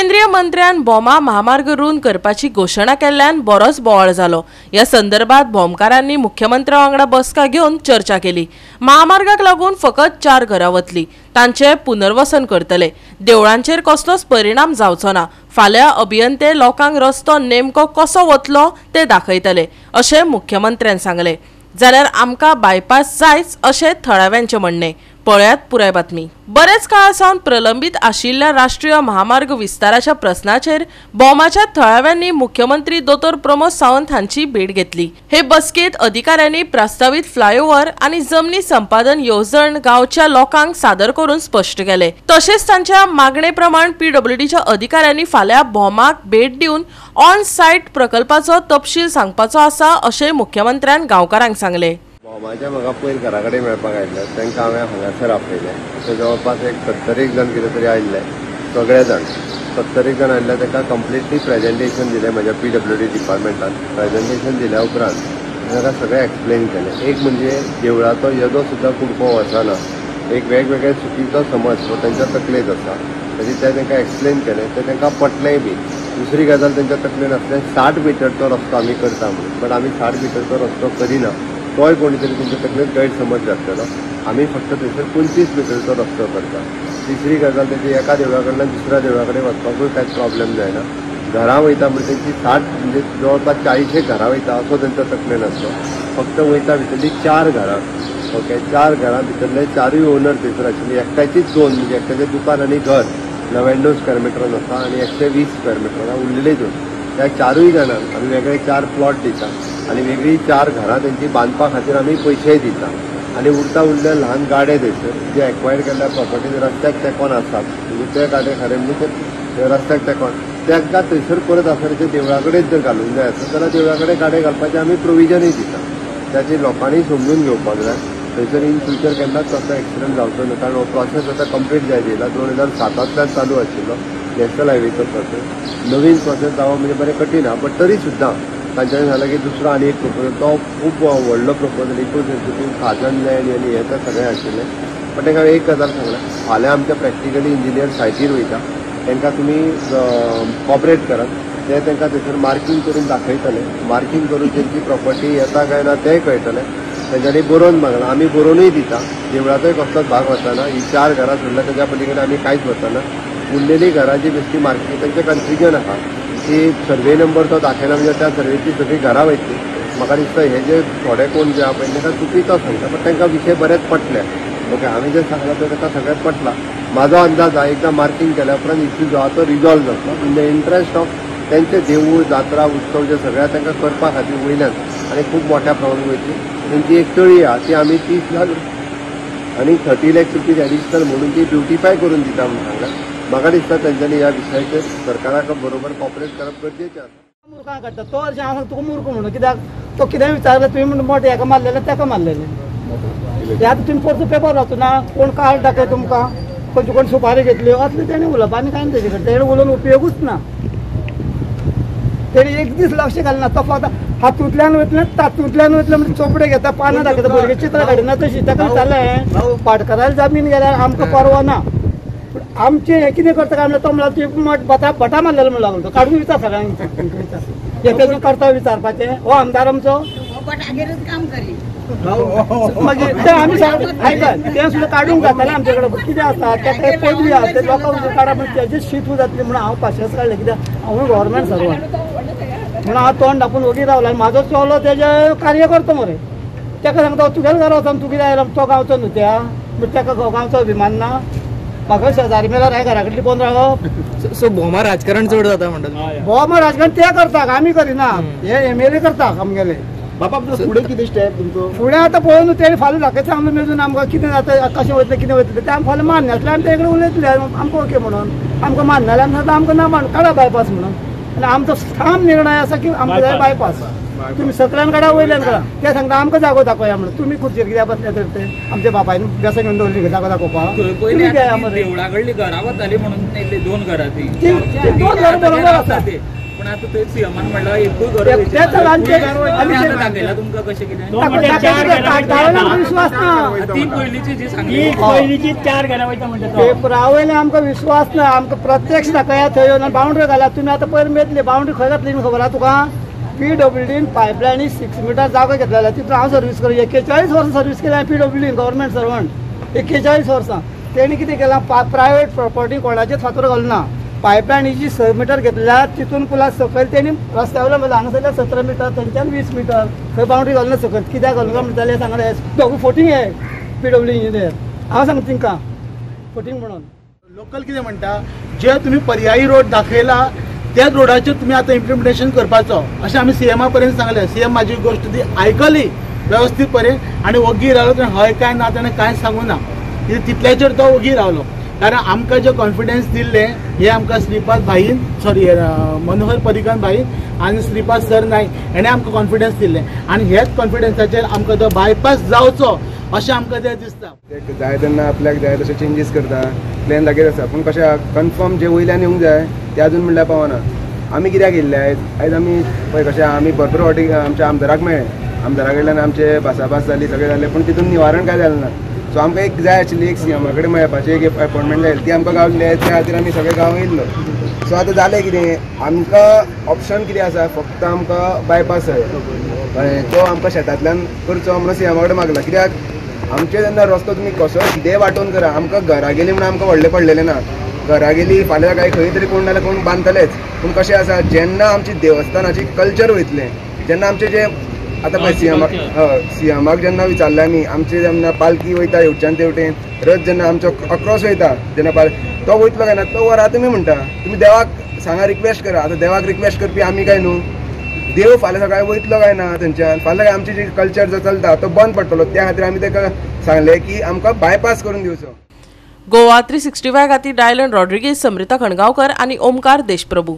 केंद्रीय मंत्र्यान बोमा महामार्ग रुंद करपाची घोषणा केल्ल्यान बरोच बोवाळ जालो। या संदर्भात बोमकारांनी मुख्यमंत्र्या वांगडा बसका घेवन चर्चा केली। महामार्गाक लागून फकत 4 घरां वतली, तांचे पुनर्वसन करतले। देवळांचेर कसलोच परिणाम जावचो ना। फाल्यां अभियंते लोकांक रस्तो नेमको कसो वतलो ते दाखयतले अशें मुख्यमंत्र्यान सांगले। जाल्यार आमकां बायपास जायच अशें थळाव्यांचे म्हणणे। पळयात पुराय बातमी। बरेच काळासावन प्रलंबित आशिल्ल्या राष्ट्रीय महामार्ग विस्ताराच्या प्रश्नाचेर बोमाच्या थळाव्यांनी मुख्यमंत्री दोतोर प्रमोद सावंत हांची भेट घेतली। हे बसकेत अधिकाऱ्यांनी प्रस्तावित फ्लायओव्हर आणि जमनी संपादन येवजण गांवच्या लोकांक सादर करून स्पष्ट केले। तशेंच तांच्या मागणे प्रमाण पीडब्ल्यूडीच्या अधिकाऱ्यांनी फाल्यां बोमाक भेट दिवन ऑन सायट प्रकल्पाचो तपशील सांगपाचो आसा अशें मुख्यमंत्र्यान गांवकारांक सांगले। बोमाच्या म्हाका पयर घरा कडेन मेळपाक आयिल्ले, तांकां हांवें हांगासर आपयले। ते जवळपास एक 70 जण कितें तरी आयिल्ले, सगळे जाण 70 जण आयिल्ले। तांकां कंप्लिटली प्रेजेंटेशन दिलें म्हज्या पीडब्ल्यूडी डिपार्टमेंटान। प्रेजेंटेशन दिल्या उपरांत तांकां सगळें एक्सप्लेन केलें। एक म्हणजे देवळाचो येदो सुद्दां कुडको वचना, एक वेगवेगळे चुकीचो समज हो तांच्या तकलेंत आसा, ताची ते तांकां एक्सप्लेन केलें, ते तांकां पटलेंय बी। दुसरी गजाल तांच्या तकलेंत आसलें 60 मिटरचो रस्तो आमी करता म्हणून, बट आमी 60 मिटरचो रस्तो करिना, तोय कोणी तरी तुमच्या तकलेंत गैरसमज जातलो। आमी फक्त थंयसर 25 मिटरचो रस्तो करता। तिसरी गजाल तेजी एका देवळा कडल्यान दुसऱ्या देवळा कडेन वचपाकूय कांयच प्रॉब्लेम जायना। घरां वयता म्हणजे तेंची 60 म्हणजे जवळपास 40 घरां वयता असो तांच्या तकलेन आसलो। फक्त वयता भितरली 4 घरां, ओके, 4 घरां भितरले 4य ओनर थंयसर आशिल्ली। एकट्याचीच 2 म्हणजे एकट्याचें दुकान आनी घर 99 स्क्वेअर मिटरान आसा आनी 120 स्क्वेअर मिटरान उरलेली 2। त्या 4य जाणांक आमी वेगळे 4 प्लॉट दिता आनी वेगळी 4 घरां तेंची बांदपा खातीर आमी पयशेय दिता आनी उरले ल्हान गाडे थंयसर जे एक्वायर केल्ल्या प्रॉपर्टी रस्त्याक तेकोन आसात, म्हणजे ते गाडे खरें म्हणजे ते रस्त्याक तेकोन तांकां थंयसर परत आसल्याच्या देवळा कडेन जर घालूंक जाय आसत जाल्यार देवळा कडेन गाडे घालपाचें आमी प्रोविजनय दिता। त्याची लोकांनी समजून घेवपाक जाय। थंयसर इन फ्युचर केन्नाच तसो एक्सिडंट जावचो ना, कारण हो प्रोसेस आतां कंप्लीट जायत येयला। 2007तल्यान चालू आशिल्लो नॅशनल हायवेचो प्रोसेस। नवीन प्रोसेस जावप म्हणजे बरें कठीण आहा, बट तरी सुद्दां तांच्यानी सांगलें की दुसरो आनी एक प्रपोजल, तो खूब व्हडलो प्रपोजल, इको खाजन लँड आनी हें तें सगळें आशिल्लें। पण तांकां एक गजाल सांगलें, फाल्यां आमच्या प्रॅक्टिकली इंजिनियर सायटीर वयता, तांकां तुमी कॉपरेट करात। ते तांकां थंयसर मार्कींग करून दाखयतले, मार्कींग करून तेंची प्रॉपर्टी येता काय ना तेंय कळटलें। तेंच्यांनी बरोवन मागला, आमी बरोवनूय दिता। देवळाचोय कसलोच भाग वचना, ही 4 घरां सोडल्या तेच्या पलीकडे आमी कांयच वचना। उरलेली घरांची बेश्टी मार्कींग तेंचें कन्फ्युजन आहा की सर्वे नंबर तो दाखयना, म्हणजे त्या सर्वेची सगळी घरां वयतली। म्हाका दिसता हे जे थोडे कोण जे आहा पळय तांकां चुकीचो सांगता, पण तांकां विशय बरेच पटले। ओके, हांवें जें सांगलां तें तांकां सगळें पटलां। म्हाजो अंदाज आहा एकदां मार्कींग केल्या उपरांत इश्यू जो आहा तो रिजॉल्व जातलो इन द इंट्रस्ट ऑफ तेंचे देवूळ जात्रा उत्सव जे सगळ्या तांकां करपा खातीर वयल्यान आनी खूब मोठ्या प्रमाणात वयतली। तेंची एक तळी आहा ती आमी 30 लाख आनी 30 लाख रुपीज एडिशनल म्हणून ती ब्युटिफाय करून दिता म्हणून सांगलां। म्हाका दिसता तेंच्यांनी ह्या विशयाचेर सरकाराक बरोबर कॉपरेट करप गरजेचें आसा। मूर्खां करता तो हांव सांगता तुका मूर्ख म्हणून, कित्याक तो कितें विचारलें तुवें म्हणून मोठे हेका मारलेलें तेका मारलेलें। हे आतां तुमी परतून पेपर वाचूना, कोण कार्ड दाखय तुमकां, खंयची कोण सुपारी घेतली असलें तेणें उलोवप आनी कांय तेजे कडेन। तेणें उलोवन उपयोगूच ना। तेणें एक दीस लक्ष घालना, तो फक्त हातूंतल्यान वयतलें तातूंतल्यान वयतलें म्हणजे चोपडे घेता, पानां दाखयता, भुरगे चित्रां काडिना तशी। ताका विचारलें पाटकारार जमीन गेल्यार आमकां परवा ना, आमचे हे कितें करता काय तो म्हणल्यार ती बटा मारलेलो म्हणून लागलो, तो काडून विचार सगळ्यांक विचार करता विचारपाचें। हो आमदार आमचो काम करी मागीर ते आमी आयकात तें सुद्दां काडूंक जातालें आमचे कडेन। कितें आसा तेका पदवी आहा, ते लोकांक काडा पूण तेजें शीत जातलें म्हणून हांव पाशयेंस काडलें, कित्याक हांव गव्हर्मेंट सर्वंट म्हणून हांव तोंड धापून ओगी रावला। म्हाजो चलो तेजे कार्य करता मरे, तेका सांगता तुगेलो घरा वचून तूं कितें आयला, तो गांवचो न्हू त्या, बट तेका गांवचो अभिमान ना। म्हाका शेजारी मेल्यार हांवें घरा कडली कोण रावप। सो बोमा राजकारण चड जाता म्हणटात। बोमा राजकारण ते करता, आमी करिना। हे एमएलए करता आमगेले। बापा फुडें कितें स्टेप तुमचो? फुडें आतां पळोवन तेणी फाल्यां दाखयता आमकां मेजून आमकां कितें जाता, कशें वयतलें कितें वयतलें तें आमकां फाल्यां मान्य आसलें आनी ते कडेन उलयतले आमकां ओके म्हणून। आमकां मान्य जाल्यार आमकां आमकां ना मान काडा बायपास म्हणून। आनी आमचो ठाम निर्णय आसा की आमकां जाय बायपास। तुमी सकल्यान काडा वयल्यान काडा, ते सांगता आमकां जागो दाखोवया म्हणून। तुमी खुर्चेर कित्याक बसले तर ते आमच्या बापायन बेसन घेवन दवरली जागो दाखोवपाक। देवळा कडली घरां वताली म्हणून 2 घरां ती 2 घरां बरोबर आसा, पण आता ते सीएमान म्हणला एकूय घर तेच तर आमचे- आमचे- दाखयला तुमकां कशें कितें विश्वास ना ती पयलींची जी सांगली पहिलीची 4 घरां वयता म्हणटा तो. पेपरावयले आमकां विश्वास ना आमकां प्रत्यक्ष दाखया थंय येवन बाउंड्री घाला तुमी आतां पयर मेळटली बाउंड्री खंय घातली खबर आहा तुका PWDन पायपलायनी 6 मिटर जागो घेतलेला तितून हांव सर्वीस करूं 41 वर्सां सर्वीस केल्या PWDन गव्हर्मेंट सर्वंट 41 वर्सां तेणी कितें केलां प्रायवेट प्रॉपर्टी कोणाचेच फातर घालना पायपलायनीची 6 मिटर घेतल्या तितून पुला सकयल तेणी रस्त्यावयल्यान म्हणलें हांगासरल्या 17 मिटर थंयच्यान 20 मिटर खंय बाउंड्री घालना सकयल कित्याक घालूंक म्हणटाले सांगले दोगूय फोटींग हे PWD इंजिनियर हांव सांगता तिंकां फोटींग म्हणून लोकल कितें म्हणटा जे तुम्ही पर्यायी रोड दाखयला त्याच रोडाचेर तुम्ही आता इम्प्लिमेंटेशन करपाचो अशें आमी सीएमा पर्यंत सांगलें सीएम म्हाजी गोश्ट ती आयकली वेवस्थीत पर्यंत आनी वोगी रावलो हय काय ना ताणें कांयच सांगूं ना तितल्याचेर तो वोगी रावलो कारण आमकां जे कॉन्फिडन्स दिल्ले हे आमकां श्रीपाद भाईन सॉरी मनोहर पर्रीकर भाईन आनी श्रीपाद सर नायक हेणें आमकां कॉन्फिडन्स दिल्ले आनी हेच कॉन्फिडन्साचेर आमकां तो बायपास जावचो अशें आमकां तें दिसता जाय तेन्ना आपल्याक जाय तशें चेंजीस करता प्लॅन लागीर आसा पूण कशें कन्फर्म जे वयल्यान येवंक जाय ते अजून म्हणल्यार पावना आमी कित्याक येयल्ले आयज आमी पळय कशें आमी भरपूर फावटी आमच्या आमदाराक मेळ्ळे आमदारा कडल्यान आमचे भासाभास जाली सगळें जालें पूण तितून निवारण काय जालें ना सो आमकां एक जाय आशिल्ली एक सीएमा कडेन मेळपाची एक अपॉयंटमेंट जाय ती आमकां गावली त्या खातीर आमी सगळे गांव येयल्लो सो आतां जालें कितें आमकां ऑप्शन कितें आसा फक्त आमकां बायपास जाय कळ्ळें तो आमकां शेतांतल्यान करचो म्हणून सीएमा कडेन मागला कित्याक आमचे जेन्ना रस्तो तुमी कसो कितेंय वांटून करा आमकां घरा गेली म्हणून आमकां व्हडलें पडलेलें ना घरा गेली फाल्यां काय खंय तरी कोण नाल्यार कोण बांदतलेच पूण कशें आसा जेन्ना आमची देवस्थानाची कल्चर वयतलें जेन्ना आमचें जें आतां पळय सीएमाक जेन्ना विचारलें आमी आमचे जेन्ना पालकी वयता हेवटेच्यान तेवटेन रथ जेन्ना आमचो अक्रॉस वयता जेन्ना तो वयतलो काय ना तो वरा तुमी म्हणटा तुमी देवाक सांगा रिक्वेस्ट करा आतां देवाक रिक्वेस्ट करपी आमी काय न्हू देव फाल्यां सकाळीं वयतलो काय ना थंयच्यान फाल्यां आमची जी कल्चर जो चलता तो बंद पडटलो त्या खातीर आमी ताका सांगलें की आमकां बायपास करून दिवचो गोवा 365 खातीर डायलन रॉड्रिगीज समृता खणगांवकर आनी ओमकार देशप्रभू.